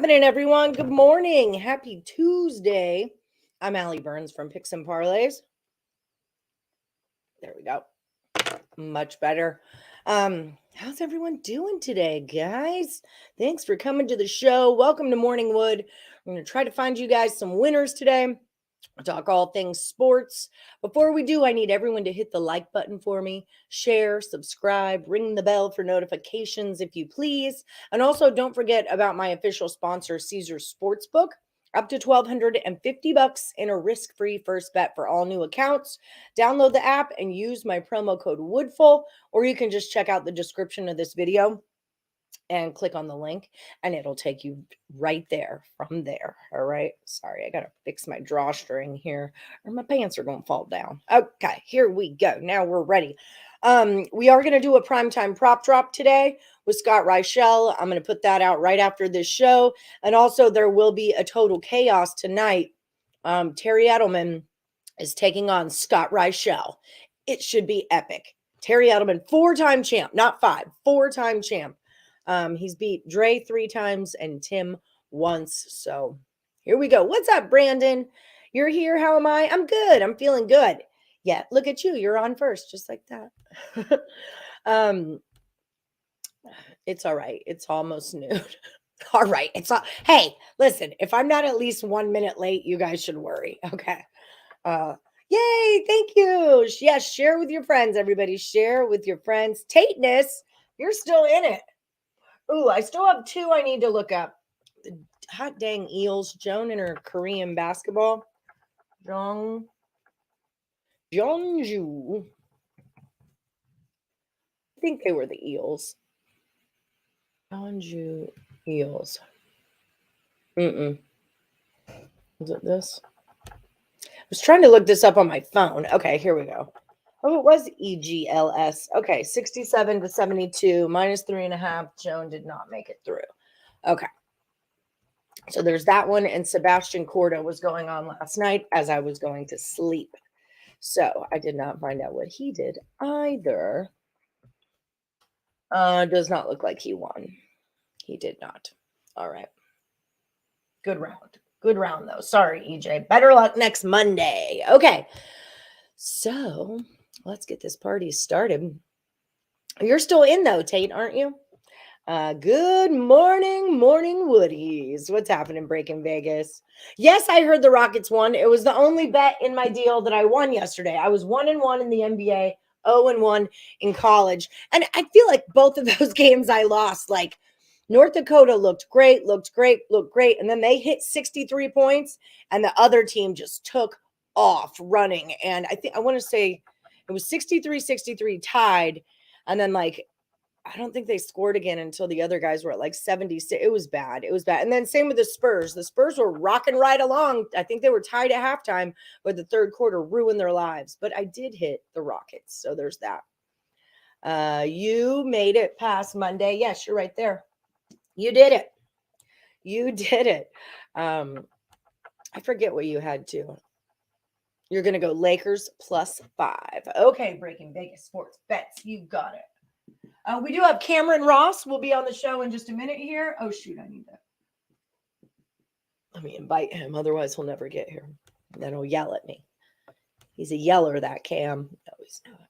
happening, everyone? Good morning. Happy Tuesday. I'm Allie Burns from Picks and Parlays. There we go. Much better. How's everyone doing today, guys? Thanks for coming to the show. Welcome to Morning Wood. I'm going to try to find you guys some winners today. I'll talk all things sports. Before we do, I need everyone to hit the like button for me, share, subscribe, ring the bell for notifications if you please. And also don't forget about my official sponsor, Caesars Sportsbook. Up to $1,250 in a risk-free first bet for all new accounts. Download the app and use my promo code WOODFUL, or you can just check out the description of this video and click on the link and it'll take you right there from there. All right. Sorry, I got to fix my drawstring here or my pants are going to fall down. Okay, here we go. Now we're ready. We are going to do a primetime prop drop today with Scott Reichel. I'm going to put that out right after this show. And also there will be a total chaos tonight. Terry Edelman is taking on Scott Reichel. It should be epic. Terry Edelman, 4-time champ, not 5, 4-time champ. He's beat Dre 3 times and Tim once. So here we go. What's up, Brandon? You're here. How am I? I'm good. I'm feeling good. Yeah, look at you. You're on first, just like that. It's all right. It's almost noon. All right. Hey, listen, if I'm not at least 1 minute late, you guys should worry. Okay. Yay. Thank you. Yes. Share with your friends, everybody. Share with your friends. Tateness, you're still in it. Ooh, I still have 2 I need to look up. The hot dang Eels. Joan and her Korean basketball. Jeonju. I think they were the Eels. Jeonju Eels. Is it this? I was trying to look this up on my phone. Okay, here we go. Oh, it was EGLS. Okay, 67-72, -3.5. Joan did not make it through. Okay. So there's that one. And Sebastian Corda was going on last night as I was going to sleep. So I did not find out what he did either. Does not look like he won. He did not. All right. Good round. Good round, though. Sorry, EJ. Better luck next Monday. Okay. So let's get this party started. You're still in, though, Tate, aren't you? Good morning, Woodies. What's happening, Breaking Vegas? Yes, I heard the Rockets won. It was the only bet in my deal that I won yesterday. I was 1-1 in the NBA, 0-1 in college. And I feel like both of those games I lost. Like, North Dakota looked great. And then they hit 63 points, and the other team just took off running. And I want to say it was 63-63 tied. And then, like, I don't think they scored again until the other guys were at like 76. It was bad. And then same with the Spurs. The Spurs were rocking right along. I think they were tied at halftime, but the third quarter ruined their lives. But I did hit the Rockets. So there's that. You made it past Monday. Yes, you're right there. You did it. I forget what you had to. You're going to go Lakers +5. Okay, Breaking Vegas Sports Bets. You got it. We do have Cameron Ross. Will be on the show in just a minute here. Oh, shoot. I need that. Let me invite him. Otherwise, he'll never get here. Then he'll yell at me. He's a yeller, that Cam. No, he's not.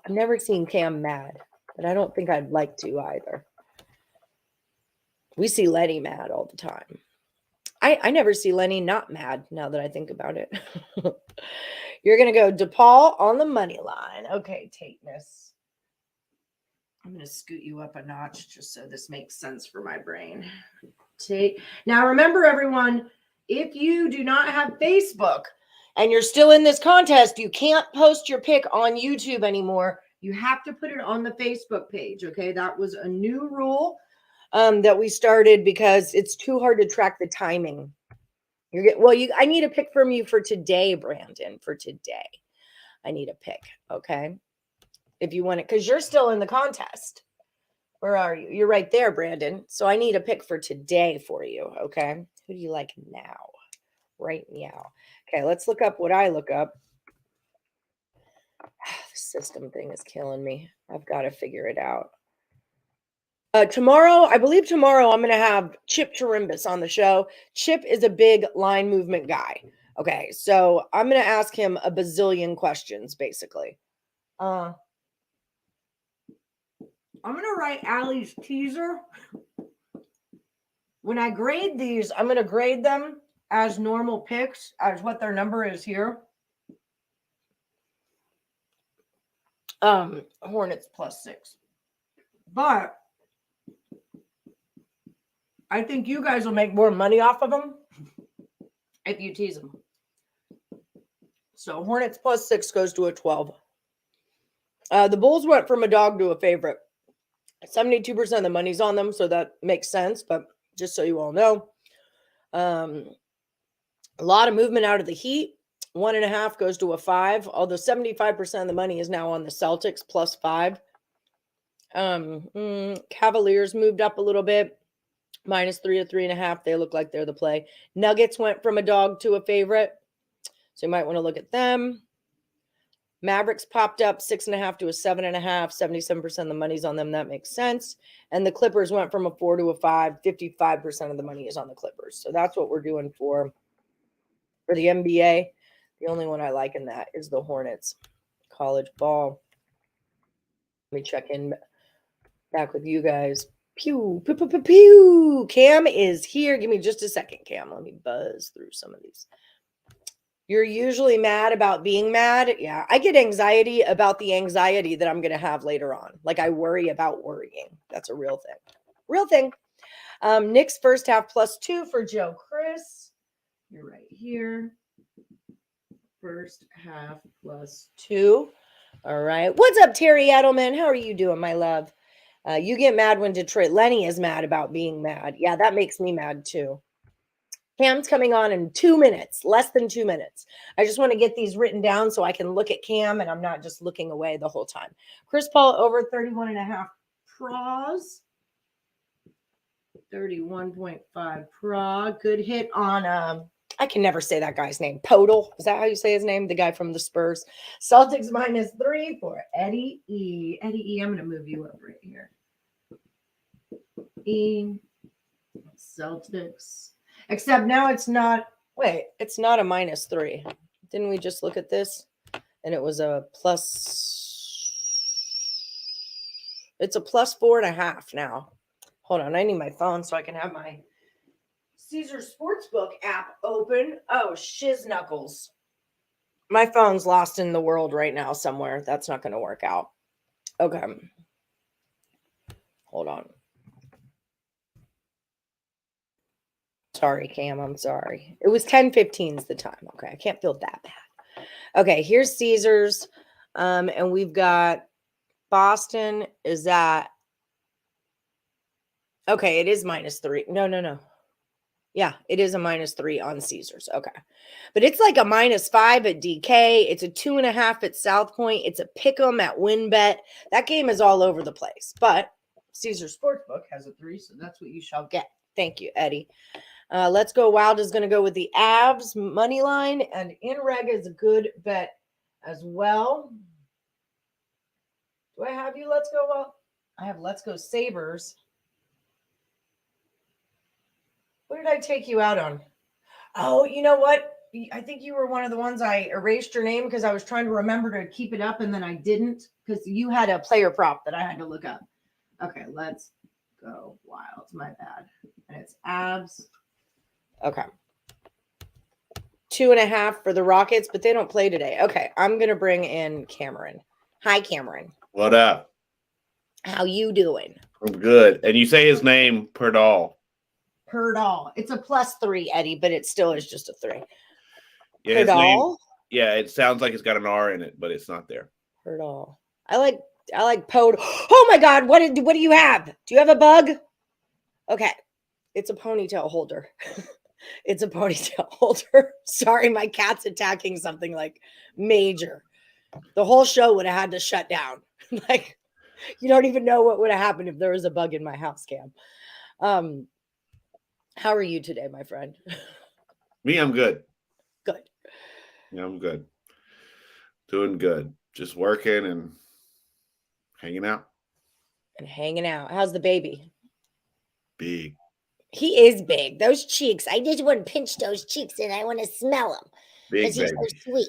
I've never seen Cam mad, but I don't think I'd like to either. We see Lenny mad all the time. I never see Lenny not mad now that I think about it. You're going to go DePaul on the money line. Okay, Tateness. I'm going to scoot you up a notch just so this makes sense for my brain. Now, remember, everyone, if you do not have Facebook and you're still in this contest, you can't post your pick on YouTube anymore. You have to put it on the Facebook page, okay? That was a new rule that we started because it's too hard to track the timing. I need a pick from you for today, Brandon, for today. I need a pick, okay? If you want it, because you're still in the contest. Where are you? You're right there, Brandon. So I need a pick for today for you, okay? Who do you like now? Right now. Okay, let's look up what I look up. The system thing is killing me. I've got to figure it out. Tomorrow, I believe tomorrow I'm going to have Chip Chirimbus on the show. Chip is a big line movement guy. Okay, so I'm going to ask him a bazillion questions, basically. I'm going to write Allie's teaser. When I grade these, I'm going to grade them as normal picks, as what their number is here. Hornets +6. But I think you guys will make more money off of them if you tease them. So Hornets +6 goes to a 12. The Bulls went from a dog to a favorite. 72% of the money's on them, so that makes sense. But just so you all know, a lot of movement out of the Heat. 1.5 goes to a 5, although 75% of the money is now on the Celtics +5. Cavaliers moved up a little bit, -3 to 3.5. They look like they're the play. Nuggets went from a dog to a favorite, so you might want to look at them. Mavericks popped up 6.5 to a 7.5. 77% of the money's on them. That makes sense. And the Clippers went from a 4 to a 5. 55% of the money is on the Clippers. So that's what we're doing for the NBA. The only one I like in that is the Hornets. College ball. Let me check in back with you guys. Pew, pew, pew, pew, pew. Cam is here. Give me just a second, Cam. Let me buzz through some of these. You're usually mad about being mad. Yeah, I get anxiety about the anxiety that I'm going to have later on. Like I worry about worrying. That's a real thing. Real thing. Knicks first half +2 for Joe Chris. You're right here. First half +2. All right. What's up, Terry Edelman? How are you doing, my love? You get mad when Detroit. Lenny is mad about being mad. Yeah, that makes me mad too. Cam's coming on in 2 minutes, less than 2 minutes. I just want to get these written down so I can look at Cam and I'm not just looking away the whole time. Chris Paul over 31.5 pros. 31.5 pro. Good hit on, I can never say that guy's name. Podol. Is that how you say his name? The guy from the Spurs. Celtics -3 for Eddie E. Eddie E, I'm going to move you up right here. E. Celtics. Except now it's not. Wait, it's not a -3. Didn't we just look at this? And it was a plus. It's a +4.5 now. Hold on. I need my phone so I can have my Caesar Sportsbook app open. Oh, shiz knuckles. My phone's lost in the world right now somewhere. That's not going to work out. Okay. Hold on. Sorry, Cam. I'm sorry. It was 10:15 is the time. Okay. I can't feel that bad. Okay. Here's Caesars. And we've got Boston is at. Okay. It is -3. No. Yeah, it is a -3 on Caesars. Okay. But it's like a -5 at DK. It's a 2.5 at South Point. It's a pick'em at WinBet. That game is all over the place. But Caesar Sportsbook has a 3, so that's what you shall get. Thank you, Eddie. Let's Go Wild is going to go with the Avs money line, and InReg is a good bet as well. Do I have you Let's Go Wild? I have Let's Go Sabres. What did I take you out on? Oh, you know what? I think you were one of the ones I erased your name because I was trying to remember to keep it up and then I didn't because you had a player prop that I had to look up. Okay, Let's Go Wild. My bad. And it's Avs. Okay. 2.5 for the Rockets, but they don't play today. Okay, I'm going to bring in Cameron. Hi, Cameron. What up? How you doing? I'm good. And you say his name, Perdal. Perdal. It's a +3, Eddie, but it still is just a 3. Yeah, his name, yeah, it sounds like it's got an R in it, but it's not there. Perdal. I like Pod. Oh my God! What do you have? Do you have a bug? Okay, it's a ponytail holder. It's a ponytail holder. Sorry, my cat's attacking something like major. The whole show would have had to shut down. Like, you don't even know what would have happened if there was a bug in my house, Cam. How are you today, my friend? Me, I'm good. Good. Yeah, I'm good. Doing good. Just working and hanging out. How's the baby? Big. He is big. Those cheeks. I just want to pinch those cheeks and I want to smell them Big because he's baby. so sweet.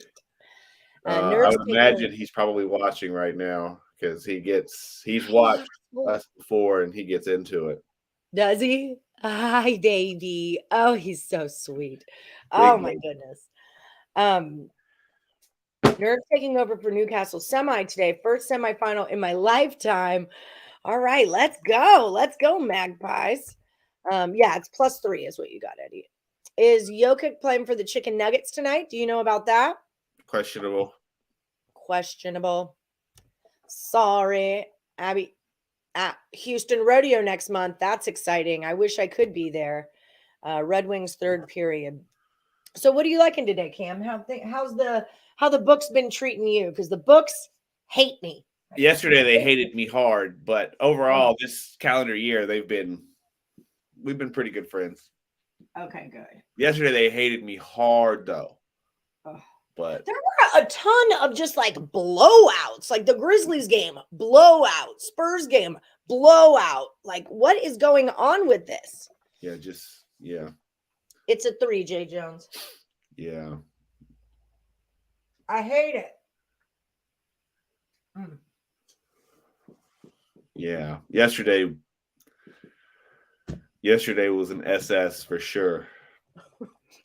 I would imagine he's probably watching right now because he's watched us before and he gets into it. Does he? Hi, baby. Oh, he's so sweet. Oh my goodness. Nerves taking over for Newcastle semi today. First semifinal in my lifetime. All right, let's go. Let's go, Magpies. Yeah, it's +3 is what you got, Eddie. Is Jokic playing for the Chicken Nuggets tonight? Do you know about that? Questionable. Sorry, Abby. At Houston Rodeo next month. That's exciting. I wish I could be there. Red Wings third period. So what are you liking today, Cam? How the books been treating you? Because the books hate me. Yesterday they hated me hard, but overall this calendar year we've been pretty good friends. Okay, good. Yesterday they hated me hard though. But there were a ton of just like blowouts, like the Grizzlies game, blowout, Spurs game, blowout. Like, what is going on with this? Yeah. It's a 3, Jay Jones. Yeah. I hate it. Yeah. Yesterday was an SS for sure.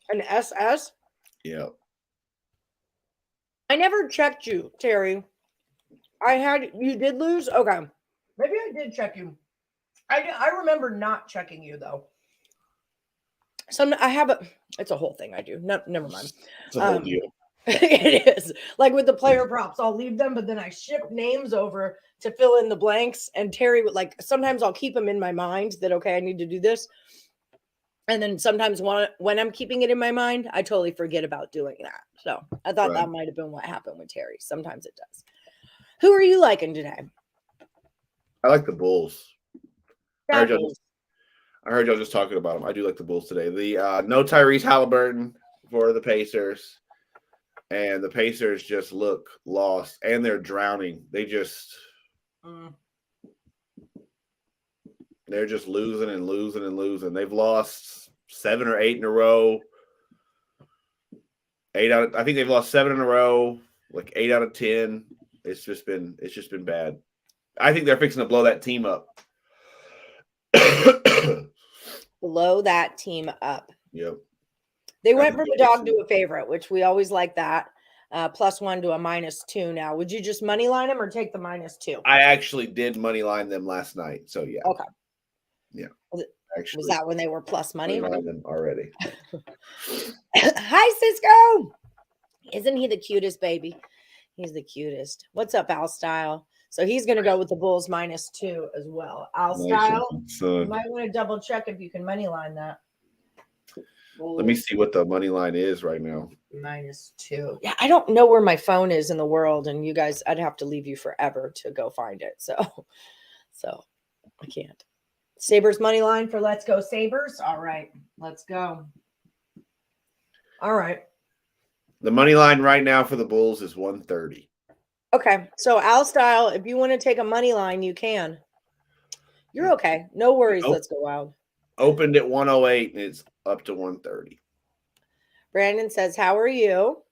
An SS? Yeah. I never checked you, Terry. You did lose? Okay. Maybe I did check you. I remember not checking you though. It's a whole thing I do. No, never mind. It's a whole deal. It is. Like with the player props, I'll leave them, but then I ship names over to fill in the blanks. And Terry would sometimes I'll keep them in my mind that, okay, I need to do this. And then sometimes when I'm keeping it in my mind, I totally forget about doing that. So I thought that might have been what happened with Terry. Sometimes it does. Who are you liking today? I like the Bulls. I heard y'all just talking about them. I do like the Bulls today. The no Tyrese Halliburton for the Pacers. And the Pacers just look lost. And they're drowning. They're just losing and losing and losing. They've lost 7 or 8 in a row. I think they've lost 7 in a row, like 8 out of 10. It's just been bad. I think they're fixing to blow that team up. Blow that team up. Yep. They went from a dog to a favorite, which we always like that. +1 to a -2 now. Would you just money line them or take the -2? I actually did money line them last night. So yeah. Okay. Yeah. Was that when they were plus money? Them already. Hi, Cisco. Isn't he the cutest baby? He's the cutest. What's up, Al Style? So he's going to go with the Bulls -2 as well. Al Style, you might want to double check if you can money line that. Bulls. Let me see what the money line is right now. -2. Yeah, I don't know where my phone is in the world, and you guys, I'd have to leave you forever to go find it. So I can't. Sabres money line for Let's Go Sabres. All right, let's go. All right. The money line right now for the Bulls is 130. Okay, so Al Style, if you want to take a money line, you can. You're okay. No worries. Let's go out. Opened at 108 and it's up to 130. Brandon says, "How are you?"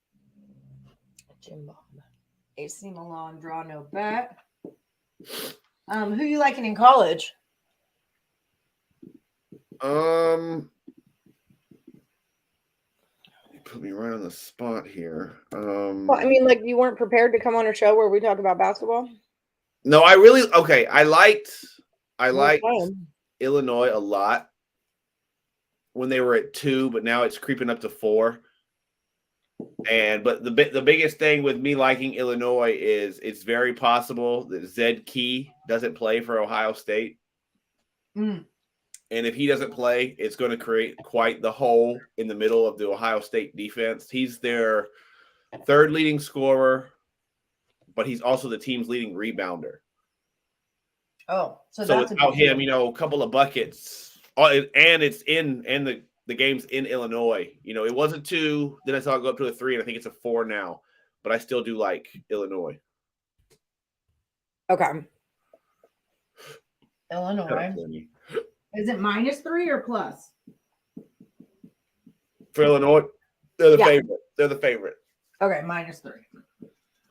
Jim Bob. AC Milan draw no bet. Who you liking in college? You put me right on the spot here. Well, I mean, like you weren't prepared to come on a show where we talk about basketball. No, I liked Illinois a lot when they were at 2, but now it's creeping up to 4. But the biggest thing with me liking Illinois is it's very possible that Zed Key doesn't play for Ohio State. And if he doesn't play, it's going to create quite the hole in the middle of the Ohio State defense. He's their 3rd leading scorer, but he's also the team's leading rebounder. Oh, so without him, a couple of buckets, and it's the game's in Illinois. It was a 2, then I saw it go up to a 3, and I think it's a 4 now. But I still do like Illinois. Okay. Illinois. Is it -3 or plus? For Illinois, they're the favorite. They're the favorite. Okay, -3.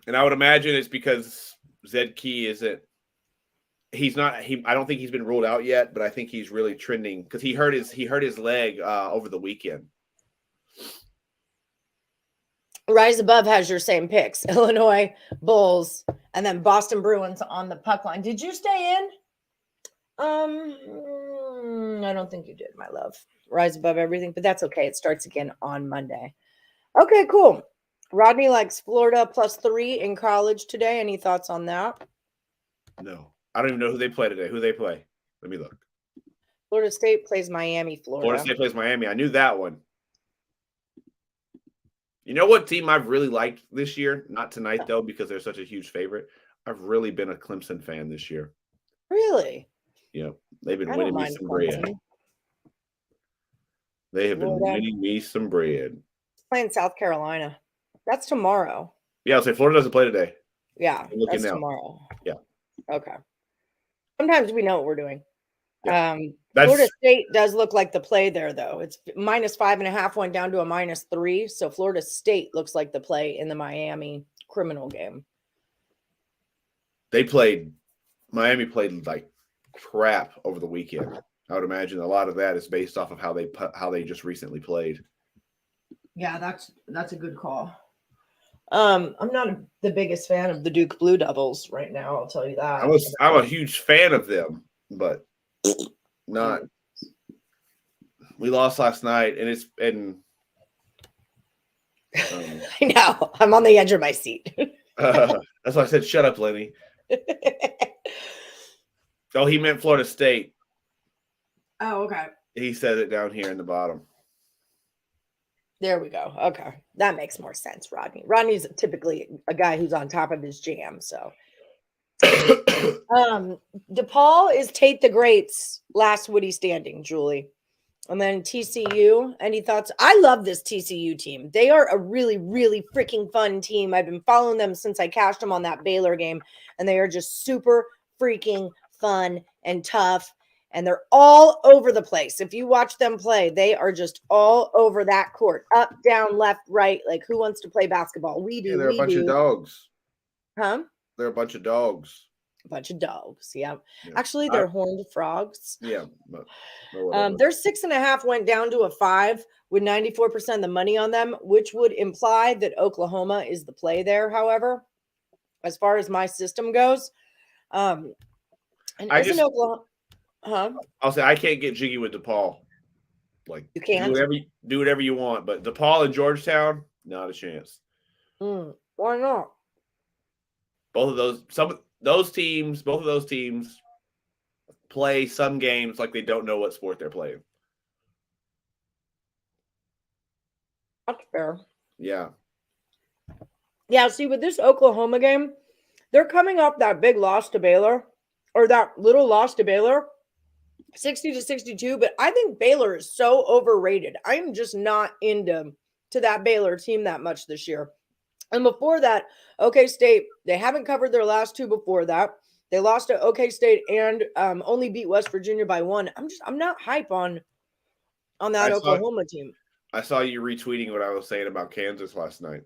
And I would imagine it's because Zed Key isn't. He's not. I don't think he's been ruled out yet, but I think he's really trending because he hurt his leg over the weekend. Rise Above has your same picks: Illinois Bulls, and then Boston Bruins on the puck line. Did you stay in? I don't think you did, my love. Rise Above everything, but that's okay. It starts again on Monday. Okay, cool. Rodney likes Florida +3 in college today. Any thoughts on that? No. I don't even know who they play today. Who they play? Let me look. Florida State plays Miami, Florida. Florida State plays Miami. I knew that one. You know what team I've really liked this year? Not tonight, though, because they're such a huge favorite. I've really been a Clemson fan this year. Really? Yeah. They've been winning me some bread. They have been winning me some bread. Playing South Carolina. That's tomorrow. Yeah, I'll say Florida doesn't play today. Yeah, that's now. Tomorrow. Yeah. Okay. Sometimes we know what we're doing. Yeah. Florida State does look like the play there, though. It's -5.5, went down to a -3. So Florida State looks like the play in the Miami criminal game. Miami played like crap over the weekend. I would imagine a lot of that is based off of how they just recently played. Yeah, that's a good call. I'm not the biggest fan of the Duke Blue Devils right now. I'll tell you that. I'm a huge fan of them, but not. We lost last night, and I know I'm on the edge of my seat. That's why I said, "Shut up, Lenny." Oh, he meant Florida State. Oh, okay. He said it down here in the bottom. There we go. Okay. That makes more sense, Rodney. Rodney's typically a guy who's on top of his jam. So DePaul is Tate the Great's last Woody standing, Julie. And then TCU. Any thoughts? I love this TCU team. They are a really, really freaking fun team. I've been following them since I cashed them on that Baylor game. And they are just super freaking fun and tough. And they're all over the place. If you watch them play, they are just all over that court. Up, down, left, right. Like, who wants to play basketball? We do. Yeah, they're a bunch of dogs. Huh? They're a bunch of dogs. A bunch of dogs, yeah. Actually, they're horned frogs. Yeah. But their 6.5 went down to a 5 with 94% of the money on them, which would imply that Oklahoma is the play there, however, as far as my system goes. And isn't Oklahoma... Huh? I'll say I can't get jiggy with DePaul. Like, you can't do whatever you want, but DePaul and Georgetown, not a chance. Why not? Both of those teams play some games like they don't know what sport they're playing. That's fair. Yeah. Yeah, see, with this Oklahoma game, they're coming off that big loss to Baylor, or that little loss to Baylor. 60-62, but I think Baylor is so overrated. I'm just not into that Baylor team that much this year. And before that, OK State, they haven't covered their last two before that. They lost to OK State and only beat West Virginia by 1. I'm not hype on that Oklahoma team. I saw you retweeting what I was saying about Kansas last night.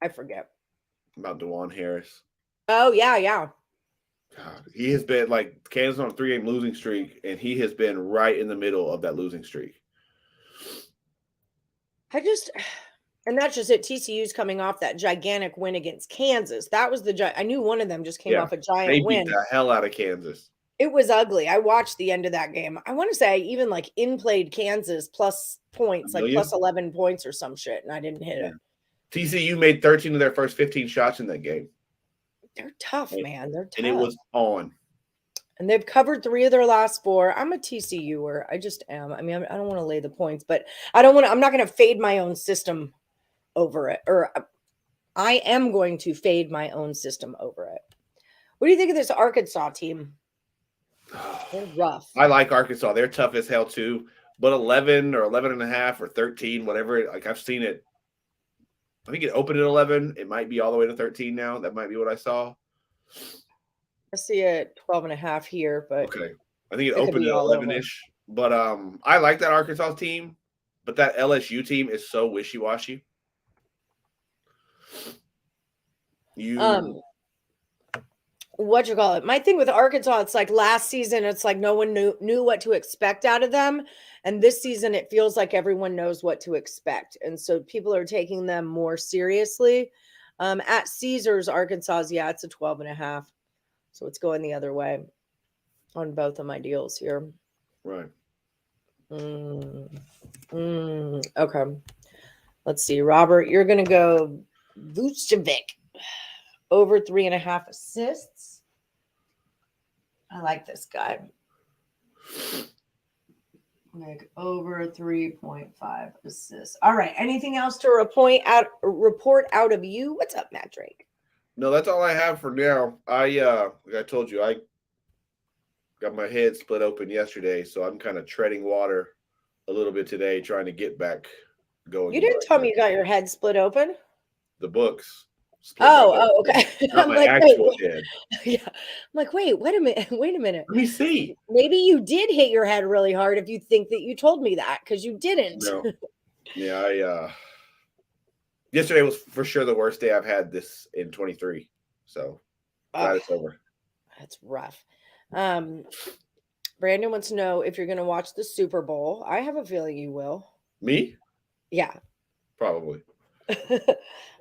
I forget. About DeJuan Harris. Oh, yeah. God, he has been like Kansas on a 3-game losing streak, and he has been right in the middle of that losing streak. And that's just it. TCU's coming off that gigantic win against Kansas. That was I knew one of them just came off a giant win. They beat the hell out of Kansas. It was ugly. I watched the end of that game. I want to say I even in-played Kansas plus points, like plus 11 points or some shit, and I didn't hit it. TCU made 13 of their first 15 shots in that game. They're tough, man. They're tough. And it was on. And they've covered 3 of their last 4. I'm a TCUer. I just am. I mean, I don't want to lay the points, but I'm not going to fade my own system over it. Or I am going to fade my own system over it. What do you think of this Arkansas team? They're rough. I like Arkansas. They're tough as hell too. But 11 or 11.5 or 13, whatever. Like, I've seen it. I think it opened at 11. It might be all the way to 13 now. That might be what I saw. I see it 12.5 here, but okay. I think it could opened be at all over. 11-ish. But I like that Arkansas team, but that LSU team is so wishy-washy. What you call it? My thing with Arkansas, it's like last season, it's like no one knew what to expect out of them. And this season, it feels like everyone knows what to expect. And so people are taking them more seriously. At Caesars, Arkansas, yeah, it's a 12.5. So it's going the other way on both of my deals here. Right. Okay. Let's see. Robert, you're going to go Vucevic over 3.5 assists. I like this guy. Like over 3.5 assists. All right. Anything else to report out of you? What's up, Matt Drake? No, that's all I have for now. Like I told you, I got my head split open yesterday, so I'm kind of treading water a little bit today, trying to get back going. You didn't tell me you got your head split open. The books. Okay. Not my actual head. Yeah. I'm like, wait a minute. Let me see. Maybe you did hit your head really hard if you think that you told me that, because you didn't. No. Yeah, yesterday was for sure the worst day I've had this in 23. So glad it's over. That's rough. Brandon wants to know if you're going to watch the Super Bowl. I have a feeling you will. Me? Yeah. Probably.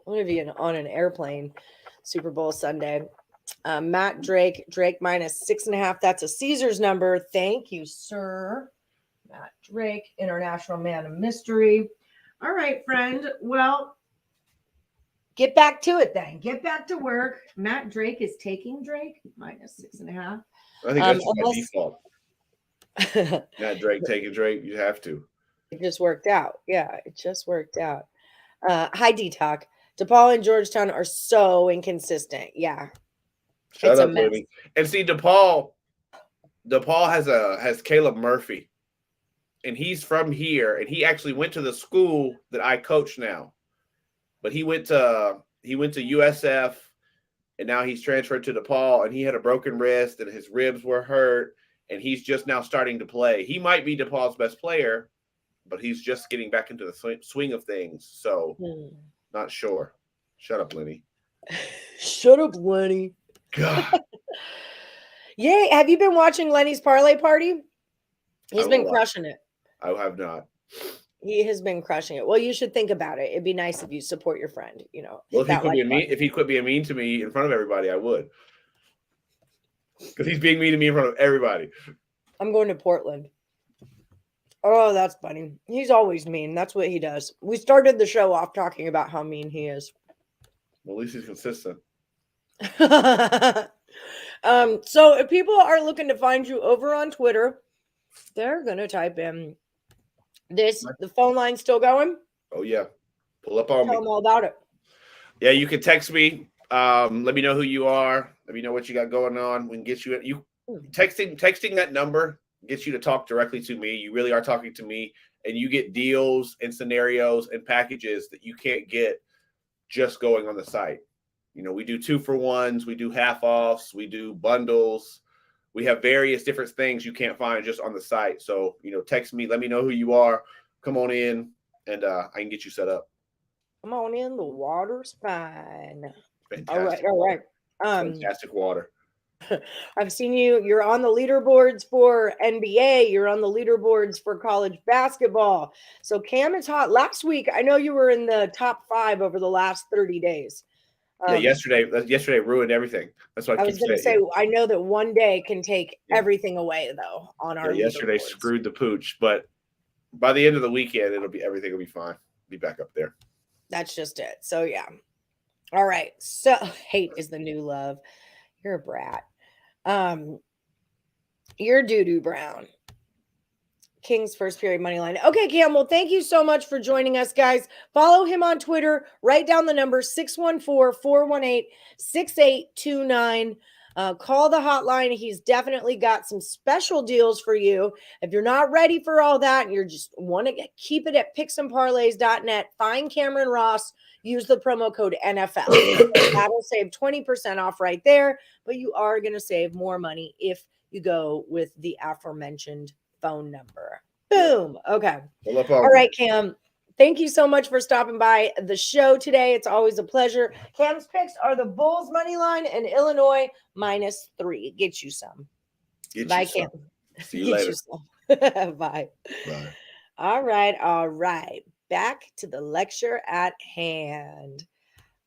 I'm going to be on an airplane Super Bowl Sunday. Matt Drake minus 6.5. That's a Caesars number. Thank you, sir. Matt Drake, international man of mystery. All right, friend. Well, get back to it then. Get back to work. Matt Drake is taking Drake minus 6.5. I think that's my default. Matt Drake taking Drake. You have to. It just worked out. Yeah, it just worked out. Hi, D-Talk. DePaul and Georgetown are so inconsistent. Yeah. Shut up, Lenny. And see, DePaul has Caleb Murphy. And he's from here. And he actually went to the school that I coach now. But he went to USF, and now he's transferred to DePaul, and he had a broken wrist and his ribs were hurt, and he's just now starting to play. He might be DePaul's best player, but he's just getting back into the swing of things. So not sure. Shut up, Lenny. Shut up, Lenny. God. Yay. Have you been watching Lenny's Parlay Party? He's been crushing it. I have not. He has been crushing it. Well, you should think about it. It'd be nice if you support your friend, Well, if he quit being mean to me in front of everybody, I would. Because he's being mean to me in front of everybody. I'm going to Portland. Oh, that's funny. He's always mean. That's what he does. We started the show off talking about how mean he is. Well, at least he's consistent. So if people are looking to find you over on Twitter, they're going to type in this. The phone line's still going? Oh, yeah. Pull up on me. Tell them all about it. Yeah, you can text me. Let me know who you are. Let me know what you got going on. We can get you texting that number gets you to talk directly to me. You really are talking to me, and you get deals and scenarios and packages that you can't get just going on the site. We do 2-for-1s, we do half-offs, we do bundles. We have various different things you can't find just on the site. So, text me, let me know who you are. Come on in, and I can get you set up. Come on in. The water's fine. Fantastic. All right. Fantastic water. I've seen you. You're on the leaderboards for NBA. You're on the leaderboards for college basketball. So Cam is hot. Last week, I know you were in the top 5 over the last 30 days. Yeah, yesterday ruined everything. That's what I was going to say. I know that one day can take everything away, though, on our yesterday screwed the pooch, but by the end of the weekend, everything will be fine. Be back up there. That's just it. So, yeah. All right. So, hate is the new love. You're a brat. You're Doo-Doo Brown. King's first period money line. Okay, Cam. Well, thank you so much for joining us, guys. Follow him on Twitter. Write down the number 614-418-6829. Call the hotline. He's definitely got some special deals for you. If you're not ready for all that and you just want to keep it at picksandparlays.net, find Cameron Ross. Use the promo code NFL. That'll save 20% off right there, but you are going to save more money if you go with the aforementioned phone number. Boom. Okay. All All right, Cam. Thank you so much for stopping by the show today. It's always a pleasure. Cam's picks are the Bulls money line and Illinois -3. Get you some. Bye, Cam. See you later. Bye. Bye. All right. Back to the lecture at hand.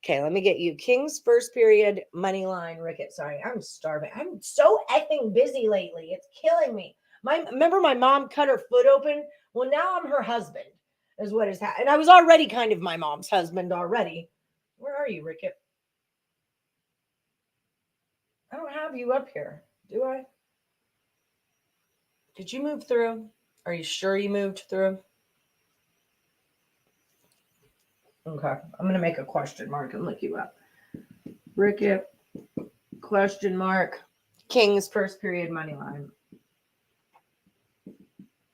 Okay, let me get you King's first period money line. Rickett, sorry, I'm starving. I'm so effing busy lately. It's killing me. Remember my mom cut her foot open? Well, now I'm her husband, is what has happened. And I was already kind of my mom's husband already. Where are you, Rickett? I don't have you up here, do I? Did you move through? Are you sure you moved through? Okay, I'm going to make a question mark and look you up. Rickett, question mark, King's first period money line.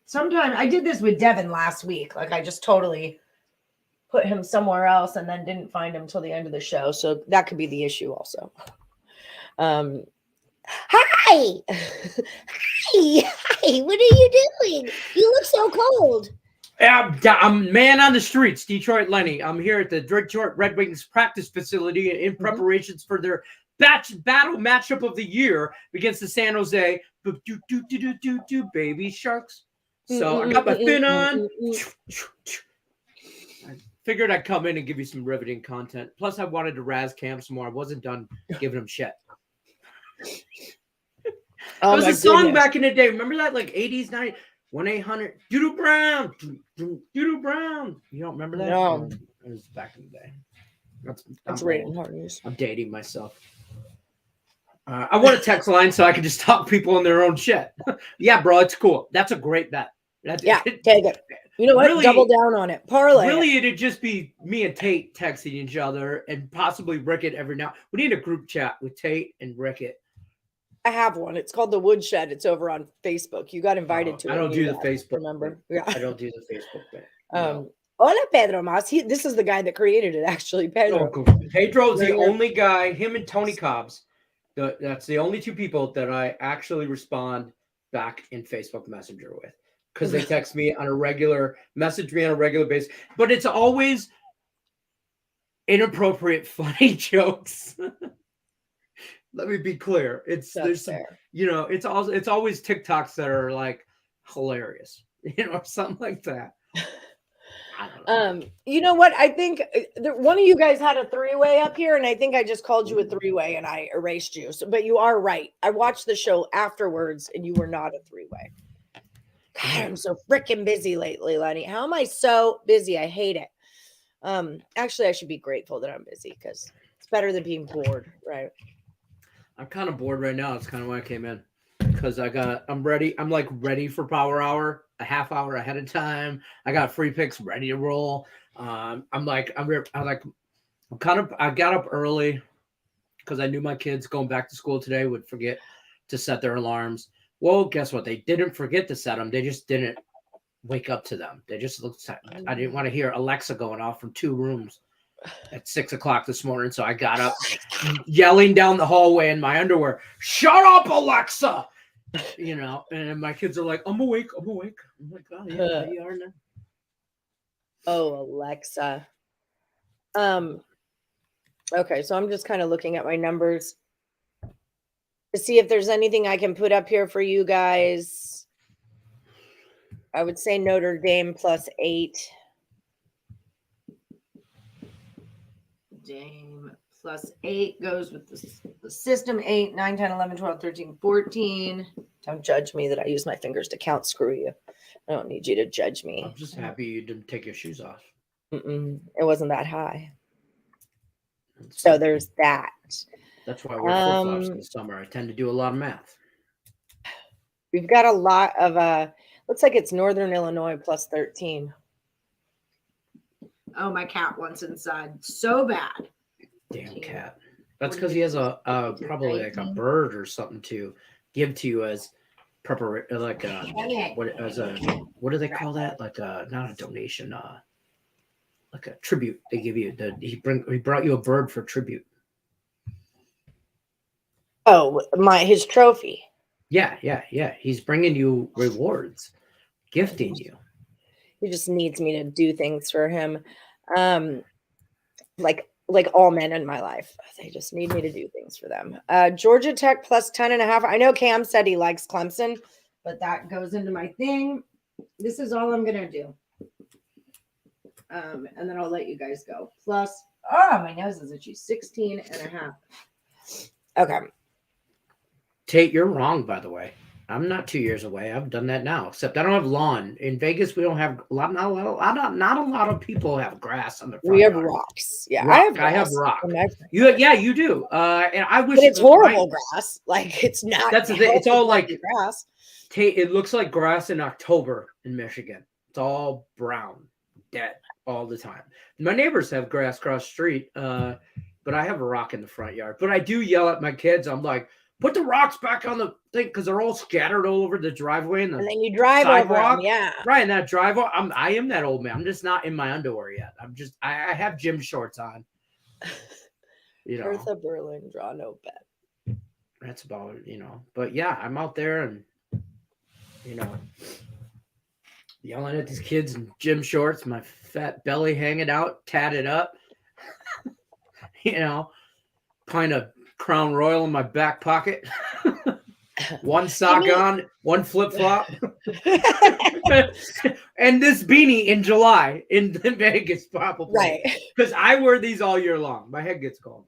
Sometimes I did this with Devin last week. Like I just totally put him somewhere else and then didn't find him till the end of the show. So that could be the issue also. Hi. Hi. What are you doing? You look so cold. I'm man on the streets, Detroit Lenny. I'm here at the Detroit Red Wings practice facility in preparations for their battle matchup of the year against the San Jose baby Sharks. So I got my fin on. I figured I'd come in and give you some riveting content. Plus, I wanted to razz Cam some more. I wasn't done giving him shit. It was a song back in the day. Remember that? Like 80s, 90s? 1-800 Doodoo Brown. Doodoo Brown. You don't remember that? No. It was back in the day. That's rated hard news. I'm dating myself. I want a text line so I can just talk people in their own shit. Yeah, bro, it's cool. That's a great bet. Take it. You know what? Really, double down on it. Parlay. Really, it'd just be me and Tate texting each other and possibly Rickett every now. We need a group chat with Tate and Rickett. I have one. It's called the Woodshed. It's over on Facebook. You got invited to it. I don't do the Facebook. Remember? Yeah. I don't do the Facebook thing. Hola, Pedro Mas. This is the guy that created it, actually. Pedro. Pedro's the only guy, him and Tony Cobbs. That's the only two people that I actually respond back in Facebook Messenger with. Because they text me on a regular, message me on a regular basis. But it's always inappropriate, funny jokes. Let me be clear. It's always TikToks that are like hilarious, or something like that. I don't know. You know what? I think one of you guys had a three-way up here, and I think I just called you a three-way and I erased you. So, but you are right. I watched the show afterwards, and you were not a three-way. God, I'm so freaking busy lately, Lenny. How am I so busy? I hate it. Actually, I should be grateful that I'm busy because it's better than being bored, right? I'm kind of bored right now. It's kind of why I came in because I'm ready. I'm like ready for Power Hour a half hour ahead of time. I got free picks ready to roll. I got up early because I knew my kids going back to school today would forget to set their alarms. Well, guess what? They didn't forget to set them. They just didn't wake up to them. They just looked. I didn't want to hear Alexa going off from 2 rooms at 6 o'clock this morning. So I got up yelling down the hallway in my underwear, "Shut up, Alexa!" And my kids are like, I'm awake. I'm like, oh, yeah, you are now. Oh, Alexa. Okay, so I'm just kind of looking at my numbers to see if there's anything I can put up here for you guys. I would say Notre Dame +8. Dame +8 goes with the system 8, 9, 10, 11, 12, 13, 14. Don't judge me that I use my fingers to count. Screw you. I don't need you to judge me. I'm just happy you didn't take your shoes off. It wasn't that high. So there's that. That's why I wear flip-flops in the summer. I tend to do a lot of math. We've got a lot of looks like it's Northern Illinois +13. Oh, my cat wants inside so bad. Damn cat. That's because he has a probably like a bird or something to give to you as preparation, like what do they call that? Like not a donation, like a tribute. They give you he brought you a bird for tribute. Oh, his trophy. Yeah. He's bringing you rewards, gifting you. He just needs me to do things for him. Like all men in my life. They just need me to do things for them. Georgia Tech plus 10.5. I know Cam said he likes Clemson, but that goes into my thing. This is all I'm going to do. And then I'll let you guys go. Plus, my nose is itchy. 16.5. Okay. Tate, you're wrong, by the way. I'm not 2 years away. I've done that now, except I don't have lawn. In Vegas, we don't have not a lot of people have grass on the front. We have yard. rocks. Yeah, rock. I have rock. You do. And I wish but it's horrible grass. Like it's not. That's the thing. It's all like grass. Tate, it looks like grass in October in Michigan. It's all brown, dead all the time. My neighbors have grass across the street, but I have a rock in the front yard. But I do yell at my kids. I'm like, put the rocks back on the thing because they're all scattered all over the driveway and then you drive over them, yeah. Right, and that drive. I am that old man. I'm just not in my underwear yet. I have gym shorts on. Bertha Berlin, draw no bet. That's about But yeah, I'm out there and yelling at these kids in gym shorts, my fat belly hanging out, tatted up. Kind of Crown Royal in my back pocket. One sock on, one flip-flop. And this beanie in July in Vegas, probably. Right. Because I wear these all year long. My head gets cold.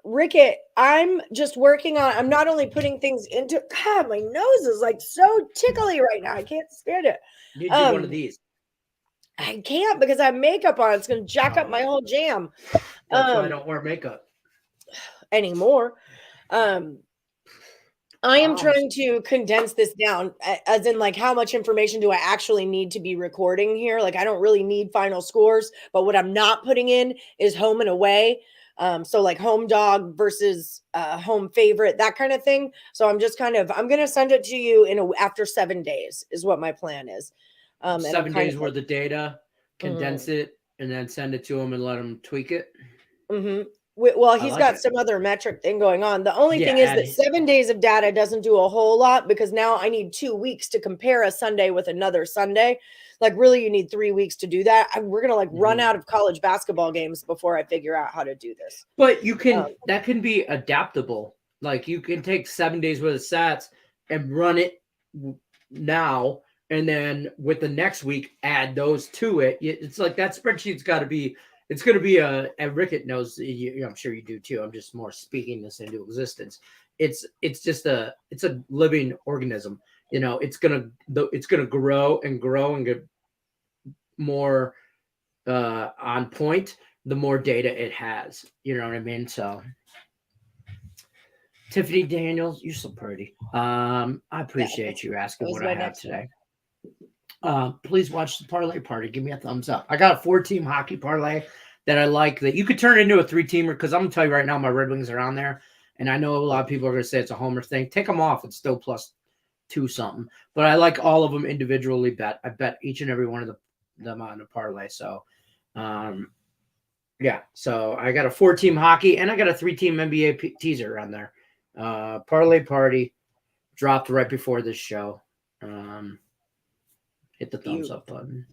Rickett, I'm just working on, I'm not only putting things into, God, my nose is like so tickly right now. I can't stand it. You need to do one of these. I can't because I have makeup on. It's going to jack up my whole jam. That's why I don't wear makeup anymore. I am trying to condense this down, as in like how much information do I actually need to be recording here? Like I don't really need final scores, but what I'm not putting in is home and away. So like home dog versus home favorite, that kind of thing. So I'm just I'm going to send it to you after 7 days is what my plan is. 7 days worth of data, condense it, and then send it to him and let him tweak it. Mm-hmm. Well, he's got some other metric thing going on. The only thing is that 7 days of data doesn't do a whole lot because now I need 2 weeks to compare a Sunday with another Sunday. Like really, you need 3 weeks to do that. We're going to run out of college basketball games before I figure out how to do this. But you can, that can be adaptable. Like you can take 7 days worth of stats and run it now. And then with the next week, add those to it. It's like that spreadsheet's got to be, it's going to be and Rickett knows, I'm sure you do too. I'm just more speaking this into existence. It's a living organism. It's going to grow and get more on point, the more data it has. You know what I mean? So Tiffany Daniels, you're so pretty. I appreciate you asking what I have today. Please watch the parlay party. Give me a thumbs up. I got a 4-team hockey parlay that I like that you could turn into a 3-teamer because I'm going to tell you right now, my Red Wings are on there. And I know a lot of people are going to say it's a homer thing. Take them off. It's still +2 something. But I like all of them individually bet. I bet each and every one of them on a parlay. So, yeah. So I got a 4-team hockey and I got a 3-team NBA teaser on there. Parlay party dropped right before this show. Hit the thumbs up button.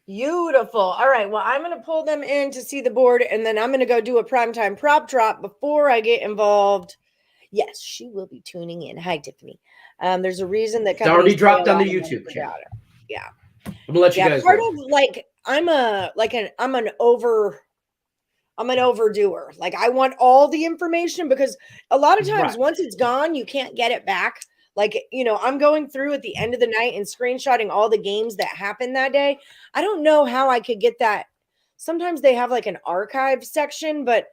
Beautiful. All right. Well, I'm going to pull them in to see the board, and then I'm going to go do a primetime prop drop before I get involved. Yes, she will be tuning in. Hi, Tiffany. There's a reason that it's already dropped on the YouTube channel. Yeah. I'm gonna let you guys. Part of like I'm an overdoer. Like I want all the information because a lot of times once it's gone, you can't get it back. Like, I'm going through at the end of the night and screenshotting all the games that happened that day. I don't know how I could get that. Sometimes they have like an archive section, but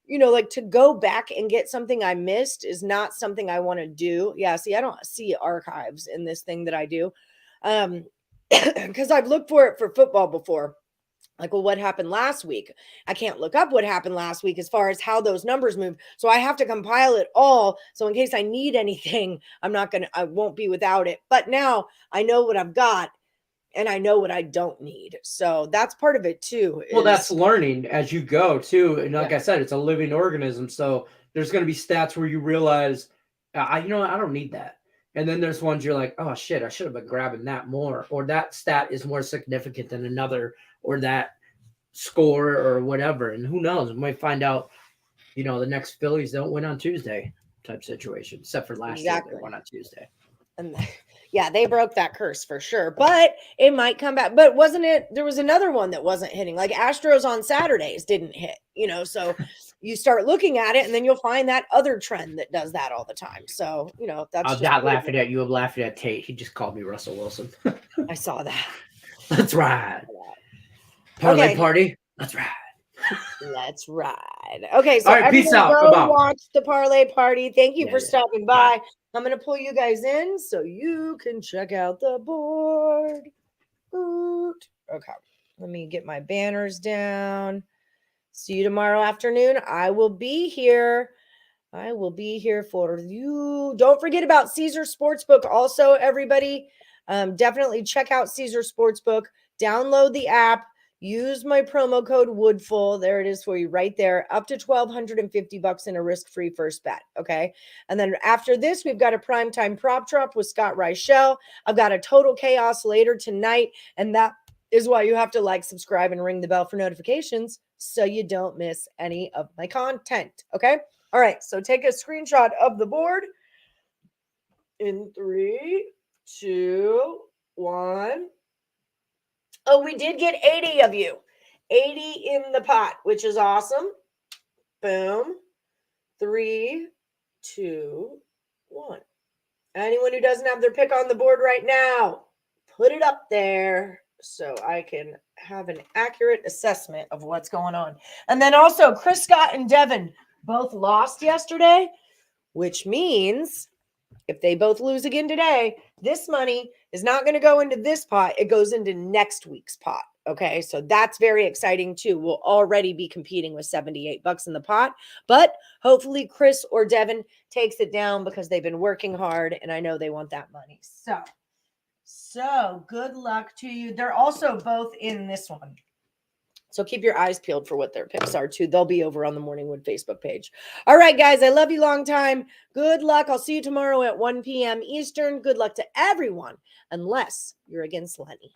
like to go back and get something I missed is not something I want to do. Yeah. See, I don't see archives in this thing that I do. Because I've looked for it for football before. Like, well, what happened last week? I can't look up what happened last week as far as how those numbers move. So I have to compile it all. So in case I need anything, I won't be without it. But now I know what I've got and I know what I don't need. So that's part of it too. Well, that's learning as you go too. And like I said, it's a living organism. So there's going to be stats where you realize I don't need that. And then there's ones you're like, oh shit, I should have been grabbing that more, or that stat is more significant than another, or that score or whatever. And who knows? We might find out, the next Phillies don't win on Tuesday type situation, except for last year they won on Tuesday. And yeah, they broke that curse for sure, but it might come back. But wasn't it? There was another one that wasn't hitting, like Astros on Saturdays didn't hit, so you start looking at it and then you'll find that other trend that does that all the time. So, that's I'm not laughing at you. I'm laughing at Tate. He just called me Russell Wilson. I saw that. Let's ride. Parlay party. Let's ride. Let's ride. Okay, so all right, peace out. Go watch the Parlay party. Thank you for stopping by. I'm going to pull you guys in so you can check out the board. Okay, let me get my banners down. See you tomorrow afternoon. I will be here. I will be here for you. Don't forget about Caesar Sportsbook. Also, everybody, definitely check out Caesar Sportsbook. Download the app. Use my promo code Woodful. There it is for you right there. Up to $1,250 in a risk-free first bet. Okay. And then after this, we've got a primetime prop drop with Scott Reichel. I've got a total chaos later tonight. And that is why you have to like, subscribe, and ring the bell for notifications so you don't miss any of my content. Okay. All right. So take a screenshot of the board in 3, 2, 1. Oh, we did get 80 of you. 80 in the pot, which is awesome. Boom. 3, 2, 1. Anyone who doesn't have their pick on the board right now, put it up there so I can have an accurate assessment of what's going on. And then also, Chris Scott and Devin both lost yesterday, which means if they both lose again today, this money is not going to go into this pot. It goes into next week's pot. Okay. So that's very exciting too. We'll already be competing with $78 in the pot, but hopefully Chris or Devin takes it down because they've been working hard and I know they want that money. So good luck to you. They're also both in this one. So keep your eyes peeled for what their picks are too. They'll be over on the Morningwood Facebook page. All right, guys, I love you long time. Good luck. I'll see you tomorrow at 1 p.m. Eastern. Good luck to everyone, unless you're against Lenny.